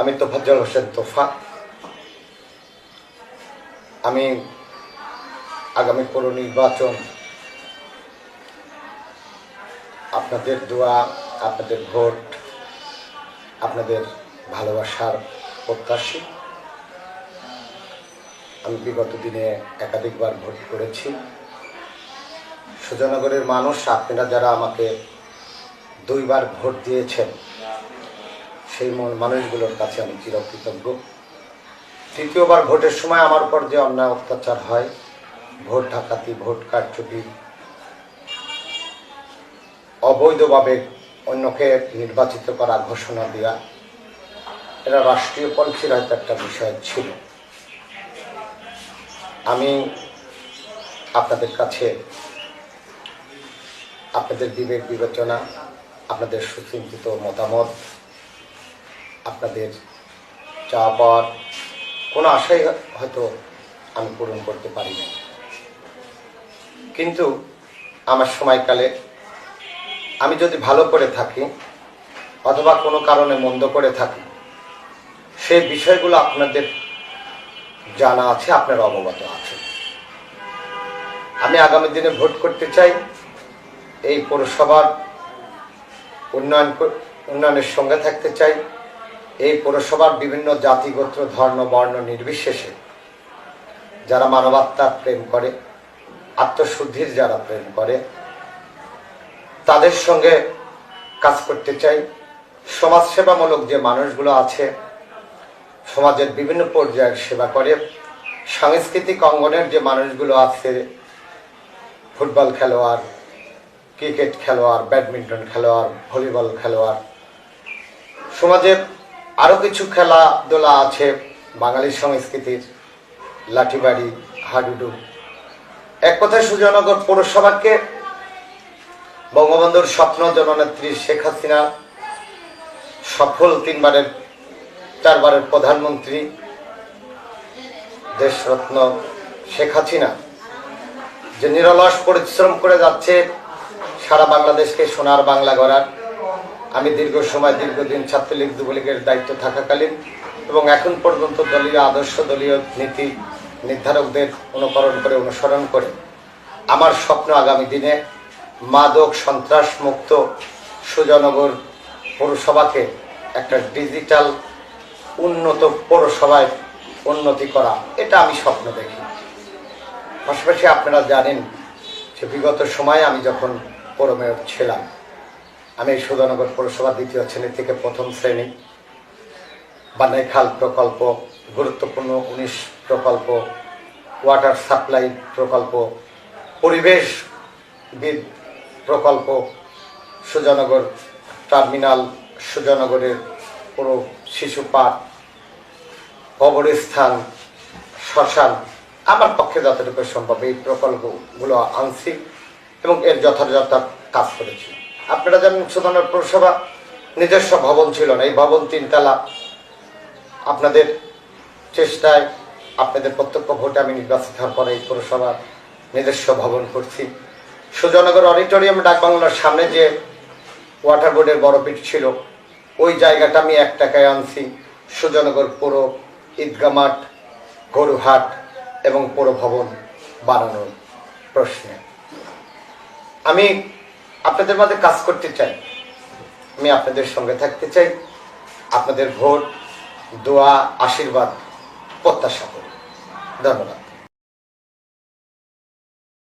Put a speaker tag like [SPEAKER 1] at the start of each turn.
[SPEAKER 1] আমি তোফাজ্জল হোসেন তোফা। আমি আগামী পৌর নির্বাচন আপনাদের দোয়া, আপনাদের ভোট, আপনাদের ভালোবাসার প্রত্যাশী। আমি বিগত দিনে একাধিকবার ভোট করেছি। সুজানগরের মানুষ, আপনারা যারা আমাকে 2 বার ভোট দিয়েছেন, সেই মানুষগুলোর কাছে আমি চিরকৃতজ্ঞ। 3য়বার ভোটের সময় আমার উপর যে অন্যায় অত্যাচার হয়, ভোট ডাকাতি, ভোট কারচুপি, অবৈধভাবে অন্যকে নির্বাচিত করা, ঘোষণা দেওয়া, এরা রাষ্ট্রীয় পলিসির হয়তো একটা বিষয় ছিল। আমি আপনাদের কাছে আপনাদের বিবেক বিবেচনা, আপনাদের সুচিন্তিত মতামত, আপনাদের চাওয়া পাওয়ার কোনো আশাই হয়তো আমি পূরণ করতে পারি না, কিন্তু আমার সময়কালে আমি যদি ভালো করে থাকি অথবা কোনো কারণে মন্দ করে থাকি, সেই বিষয়গুলো আপনাদের জানা আছে, আপনারা অবগত আছেন। আমি আগামী দিনে ভোট করতে চাই, এই পৌরসভার উন্নয়নের সঙ্গে থাকতে চাই। এই পৌরসভার বিভিন্ন জাতি, গোত্র, ধর্ম, বর্ণ নির্বিশেষে যারা মানবাত্মার প্রেম করে, আত্মশুদ্ধির যারা প্রেম করে, তাদের সঙ্গে কাজ করতে চাই। সমাজসেবামূলক যে মানুষগুলো আছে, সমাজের বিভিন্ন পর্যায়ের সেবা করে, সাংস্কৃতিক অঙ্গনের যে মানুষগুলো আছে, ফুটবল খেলোয়াড়, ক্রিকেট খেলোয়াড়, ব্যাডমিন্টন খেলোয়াড়, ভলিবল খেলোয়াড়, সমাজের আরও কিছু খেলাধুলা আছে বাঙালি সংস্কৃতির, লাঠিবাড়ি, হাডুডু। এক কথায় সুজানগর পৌরসভাকে বঙ্গবন্ধুর স্বপ্ন জননেত্রী শেখ হাসিনা, সফল 4বারের প্রধানমন্ত্রী দেশরত্ন শেখ হাসিনা যে নিরলস পরিশ্রম করে যাচ্ছে সারা বাংলাদেশকে সোনার বাংলা গড়ার। আমি দীর্ঘদিন ছাত্রলীগ, যুবলীগের দায়িত্ব থাকাকালীন এবং এখন পর্যন্ত দলীয় আদর্শ, দলীয় নীতি নির্ধারকদের অনুসরণ করে আমার স্বপ্ন আগামী দিনে মাদক সন্ত্রাস মুক্ত সুজানগর পৌরসভাকে একটা ডিজিটাল উন্নত পৌরসভায় উন্নতি করা, এটা আমি স্বপ্ন দেখি। পাশাপাশি আপনারা জানেন যে বিগত সময়ে আমি যখন পৌর মেয়র ছিলাম, আমি সুজানগর পৌরসভা 2য় শ্রেণী থেকে 1ম শ্রেণী, বানাইখাল প্রকল্প, গুরুত্বপূর্ণ 19 প্রকল্প, ওয়াটার সাপ্লাই প্রকল্প, পরিবেশবিদ প্রকল্প, সুজানগর টার্মিনাল, সুজানগরের পুরো শিশু পার্ক, কবরস্থান, শ্মশান, আমার পক্ষে যতটুকু সম্ভব এই প্রকল্পগুলো আনছি এবং এর যথাযথ কাজ করেছি। আপনারা জানেন সুজানগর পৌরসভা নিজস্ব ভবন ছিল না, এই ভবন 3 তলা। আপনাদের চেষ্টায়, আপনাদের প্রত্যক্ষ ভোটে আমি নির্বাচিত হওয়ার পরে এই পৌরসভার নিজস্ব ভবন করছি। সুজানগর অডিটোরিয়াম ডাকবাংলার সামনে যে ওয়াটার বোর্ডের বড় পিঠ ছিল, ওই জায়গাটা আমি 1 টাকায় আনছি সুজানগর পুরো ঈদগাহ মাঠ, গরুহাট এবং পৌর ভবন বানানোর প্রশ্নে। আমি আপনাদের মাঝে কাজ করতে চাই, আমি আপনাদের সঙ্গে থাকতে চাই। আপনাদের ভোট, দোয়া, আশীর্বাদ প্রত্যাশা করি। ধন্যবাদ।